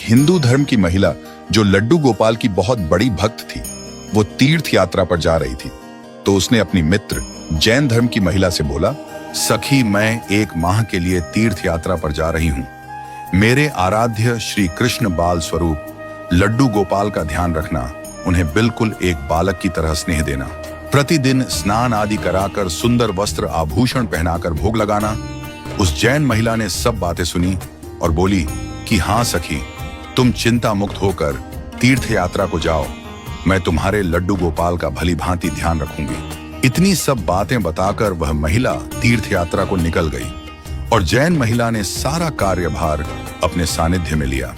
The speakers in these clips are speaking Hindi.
हिंदू धर्म की महिला जो लड्डू गोपाल की बहुत बड़ी भक्त थी, वो तीर्थ यात्रा पर जा रही थी। तो उसने अपनी मित्र जैन धर्म की महिला से बोला, सखी, मैं 1 माह के लिए तीर्थ यात्रा पर जा रही हूँ। मेरे आराध्य श्री कृष्ण बाल स्वरूप लड्डू गोपाल का ध्यान रखना, उन्हें बिल्कुल एक बालक की तरह स्नेह देना, प्रतिदिन स्नान आदि कराकर सुंदर वस्त्र आभूषण पहनाकर भोग लगाना। उस जैन महिला ने सब बातें सुनी और बोली कि हाँ सखी, तुम चिंता मुक्त होकर तीर्थ यात्रा को जाओ, मैं तुम्हारे लड्डू गोपाल का भली भांति ध्यान रखूंगी। इतनी सब बातें बताकर वह महिला तीर्थ यात्रा को निकल गई और जैन महिला ने सारा कार्यभार अपने सानिध्य में लिया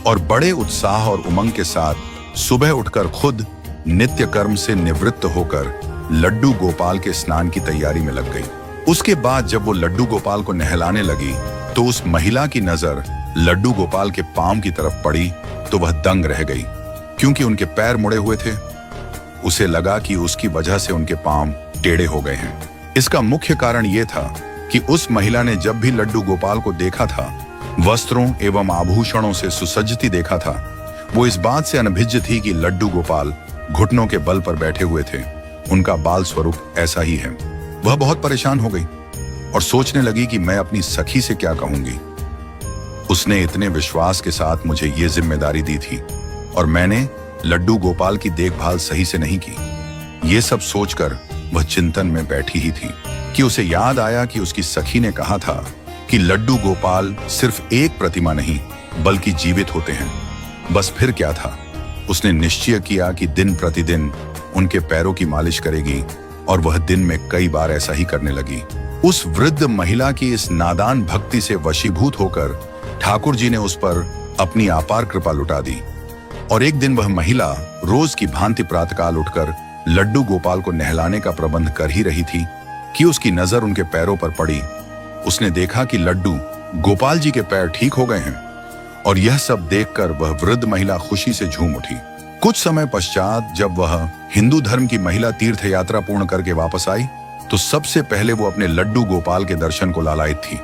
और बड़े उत्साह और उमंग के साथ सुबह उठकर खुद नित्य कर्म से निवृत्त होकर लड्डू गोपाल के स्नान की तैयारी में लग गई। उसके बाद जब वो लड्डू गोपाल को नहलाने लगी तो उस महिला की नजर लड्डू गोपाल के पांव की तरफ पड़ी तो वह दंग रह गई, क्योंकि उनके पैर मुड़े हुए थे। उसे लगा कि उसकी वजह से उनके पांव टेढ़े हो गए हैं। इसका मुख्य कारण यह था कि उस महिला ने जब भी लड्डू गोपाल को देखा था, वस्त्रों एवं आभूषणों से सुसज्जित देखा था, वो इस बात से अनभिज्ञ थी कि लड्डू गोपाल घुटनों के बल पर बैठे हुए थे। उनका बाल स्वरूप ऐसा ही है। वह बहुत परेशान हो गई और सोचने लगी कि मैं अपनी सखी से क्या कहूंगी। उसने इतने विश्वास के साथ मुझे ये जिम्मेदारी दी थी और मैंने लड्डू गोपाल की देखभाल सही से नहीं की। ये सब सोचकर वह चिंतन में बैठी ही थी कि उसे याद आया कि उसकी सखी ने कहा था कि लड्डू गोपाल सिर्फ एक प्रतिमा नहीं बल्कि जीवित होते हैं। बस फिर क्या था, उसने निश्चय किया कि दिन प्रतिदिन उनके पैरों की मालिश करेगी और वह दिन में कई बार ऐसा ही करने लगी। उस वृद्ध महिला की इस नादान भक्ति से वशीभूत होकर ठाकुर जी ने उस पर अपनी अपार कृपा लुटा दी और एक दिन वह महिला रोज की भांति प्रातःकाल उठकर लड्डू गोपाल को नहलाने का प्रबंध कर ही रही थी कि उसकी नजर उनके पैरों पर पड़ी। उसने देखा कि लड्डू गोपाल जी के पैर ठीक हो गए हैं और यह सब देखकर वह वृद्ध महिला खुशी से झूम उठी। कुछ समय पश्चात जब वह हिंदू धर्म की महिला तीर्थ यात्रा पूर्ण करके वापस आई तो सबसे पहले वो अपने लड्डू गोपाल के दर्शन को लालायित थी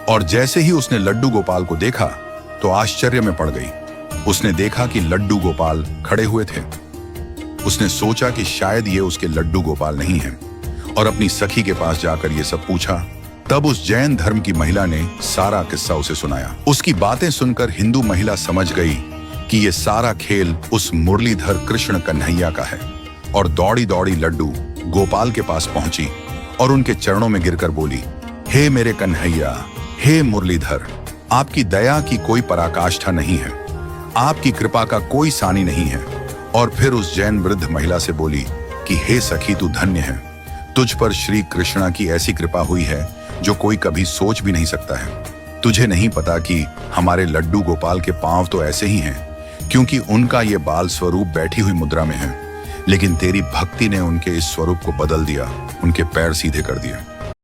और जैसे ही उसने लड्डू गोपाल को देखा तो आश्चर्य में पड़ गई। उसने देखा कि लड्डू गोपाल खड़े हुए थे। उसने सोचा कि शायद ये उसके लड्डू गोपाल नहीं हैं और अपनी सखी के पास जाकर ये सब पूछा। तब उस जैन धर्म की महिला ने सारा किस्सा उसे सुनाया। उसकी बातें सुनकर हिंदू महिला समझ गई कि ये सारा खेल उस मुरलीधर कृष्ण कन्हैया का है और दौड़ी दौड़ी लड्डू गोपाल के पास पहुंची और उनके चरणों में गिरकर बोली, हे मेरे कन्हैया, हे मुरलीधर, आपकी दया की कोई पराकाष्ठा नहीं है, आपकी कृपा का कोई सानी नहीं है। और फिर उस जैन वृद्ध महिला से बोली कि हे सखी, तू धन्य है, तुझ पर श्री कृष्णा की ऐसी कृपा हुई है जो कोई कभी सोच भी नहीं सकता है। तुझे नहीं पता कि हमारे लड्डू गोपाल के पांव तो ऐसे ही हैं क्योंकि उनका ये बाल स्वरूप बैठी हुई मुद्रा में है, लेकिन तेरी भक्ति ने उनके इस स्वरूप को बदल दिया, उनके पैर सीधे कर दिए।